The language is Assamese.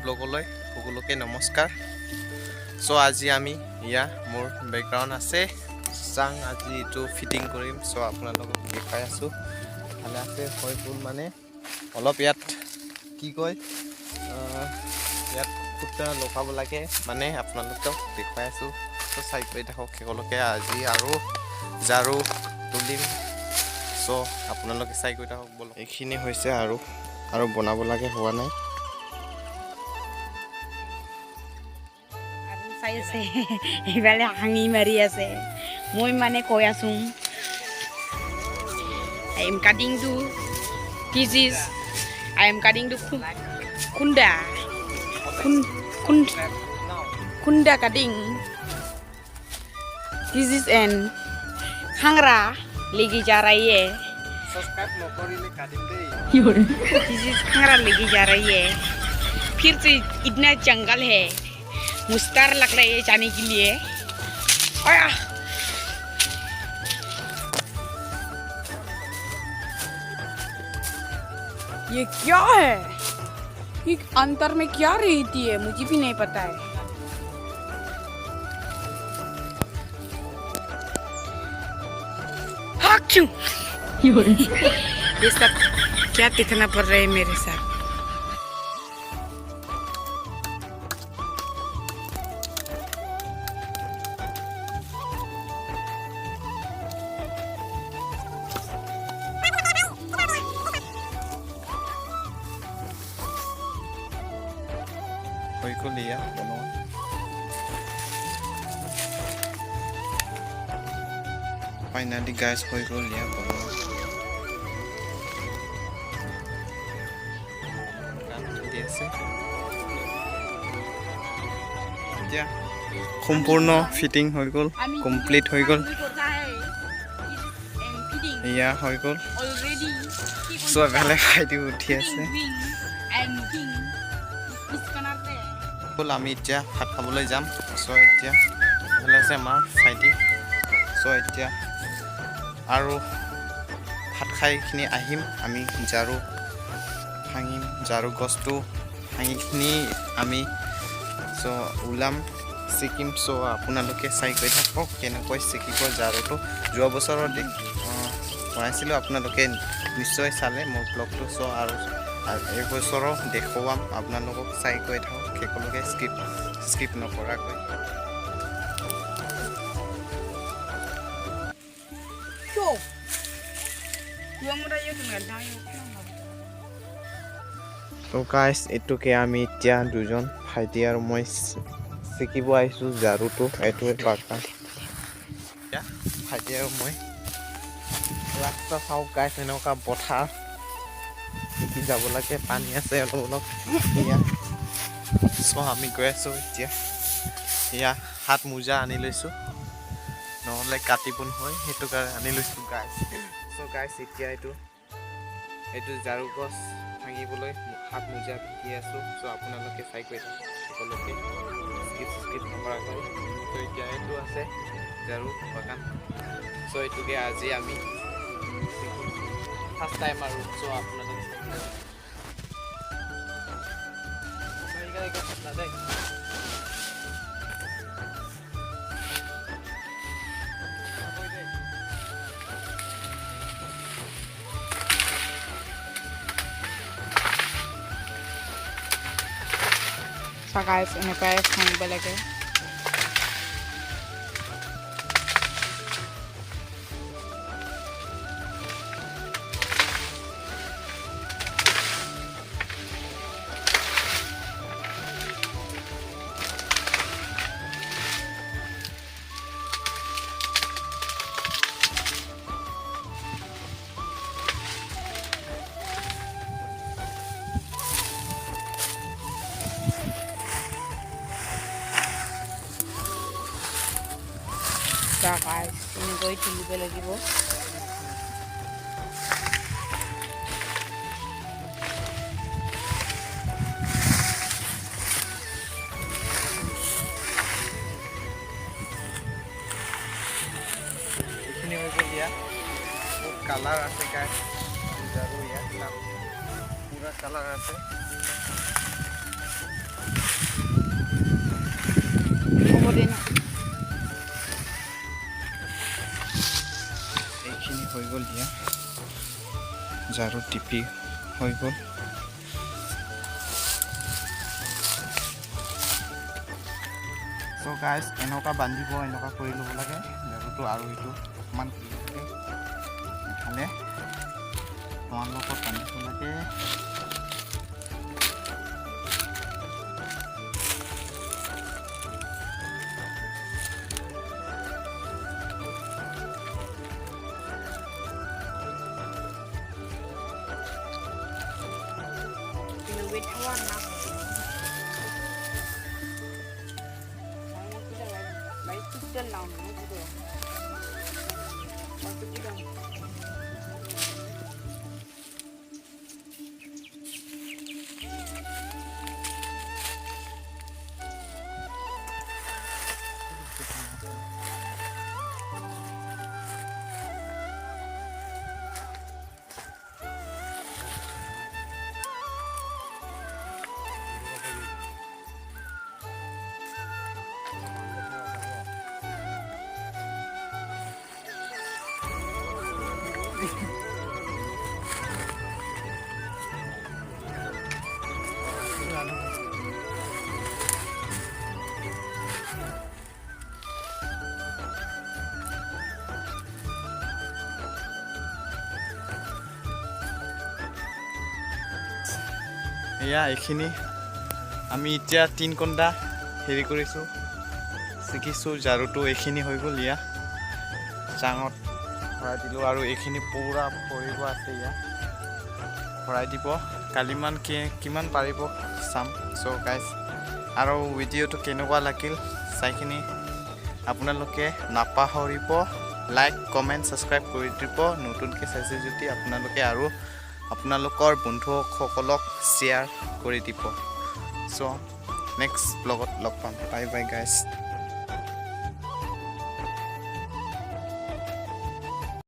ব্লগলৈ সকলোকে নমস্কাৰ। সো আজি আমি মোৰ বেকগ্ৰাউণ্ড আছে চাং আজি এইটো ফিটিং কৰিম। সো আপোনালোকক দেখাই আছোঁ ভালে আছে হৈ গ'ল মানে অলপ ইয়াত কি কয় ইয়াত খুঁটা লগাব লাগে মানে আপোনালোকক দেখুৱাই আছোঁ। তো চাই কৰি থাকক সকলোকে আজি আৰু ঝাৰু তুলিম। সো আপোনালোকে চাই কৰি থাকক বলক। এইখিনি হৈছে আৰু বনাব লাগে হোৱা নাই। এইফালে হাঙি মাৰি আছে মই মানে কৈ আছোঁ I am cutting to kunda cutting. This is an hangra legi जा रही है। This is hangra legi जा रही है। फिर से इतना जंगल है मुस्तार लग रहा है जाने के लिए। आया ये क्या है? ये अंतर में क्या रहती है मुझे भी नहीं पता है। ये सब क्या दिखना पड़ रहा है मेरे साथ। Finally guys হৈ গ'ল সম্পূৰ্ণ ফিটিং হৈ গ'ল কমপ্লিট হৈ গ'ল হৈ গ'ল। সো এফালে খাইটি উঠি আছে। আমি এতিয়া ভাত খাবলৈ যাম। সো এতিয়া এফালে আছে আমাৰ ভাইটি। সো এতিয়া আৰু ভাত খাইখিনি আহিম আমি ঝাৰু ভাঙিম ঝাৰু গছটো ভাঙিখিনি আমি সো ওলাম ছিকিম। সো আপোনালোকে চাই গৈ থাকক কেনেকৈ ছিকিব ঝাৰুটো। যোৱা বছৰত বনাইছিলোঁ আপোনালোকে নিশ্চয় চালে মোৰ ব্লগটো। সো আৰু এই বছৰো দেখুৱাম আপোনালোকক চাই গৈ থাকক সকলোকে স্কিপ নকৰাকৈ। তো গাইছ এইটোকে আমি এতিয়া দুজন ভাইটি আৰু মই শিকিব আহিছোঁ ঝাৰুটো। এইটোৱে বাগান ভাইটি আৰু মই ৰাস্তা চাওঁ গাইছ এনেকুৱা পথাৰ শিকি যাব লাগে পানী আছে অলপ অলপ। চ' আমি গৈ আছোঁ এতিয়া হাত মোজা আনি লৈছোঁ নহ'লে কাটিব নহয় সেইটো কাৰণে আনি লৈছোঁ গাইছ। চ' গাইছ এতিয়া এইটো ঝাৰু গছ ভাঙিবলৈ হাত মোজা পিন্ধি আছোঁ। চ' আপোনালোকে চাই গৈ থাকক সকলোকে স্কিপ নকৰাকৈ। চ' এতিয়া এইটো আছে ঝাৰু বাগান। চ' এইটোকে আজি আমি ফাৰ্ষ্ট টাইম আৰু। চ' আপোনালোকে guys এনেকুৱাই ভাঙিব লাগে। guys এনেকৈ তুলিব লাগিব। কালাৰ আছে গাইস জাৰু ইয়া পুৰা কালাৰ আছে গ'ল দিয়া ঝাৰু টিপি হৈ গ'ল চ' গাইজ এনেকুৱা বান্ধিব এনেকুৱা কৰি ল'ব লাগে ঝাৰুটো আৰু এইটো অকণমান ইফালে তোমালোকৰ বান্ধিব লাগে এয়া এইখিনি আমি এতিয়া 3 ঘণ্টা হেৰি কৰিছোঁ শিকিছোঁ ঝাৰুটো এইখিনি হৈ গ'ল ইয়া চাঙত ভৰাই দিলোঁ আৰু এইখিনি পূৰা পৰিব আছে ইয়া ভৰাই দিব কালিমান কিমান পাৰিব চাম চ' গাইজ আৰু ভিডিঅ'টো কেনেকুৱা লাগিল চাইখিনি আপোনালোকে নাপাহৰিব লাইক কমেণ্ট ছাবস্ক্ৰাইব কৰি দিব নতুনকৈ চাইছে যদি আপোনালোকে আৰু আপোনালোকৰ বন্ধুসকলক শ্বেয়াৰ কৰি দিব চ' নেক্সট ব্লগত লগ পাম বাই বাই গাইজ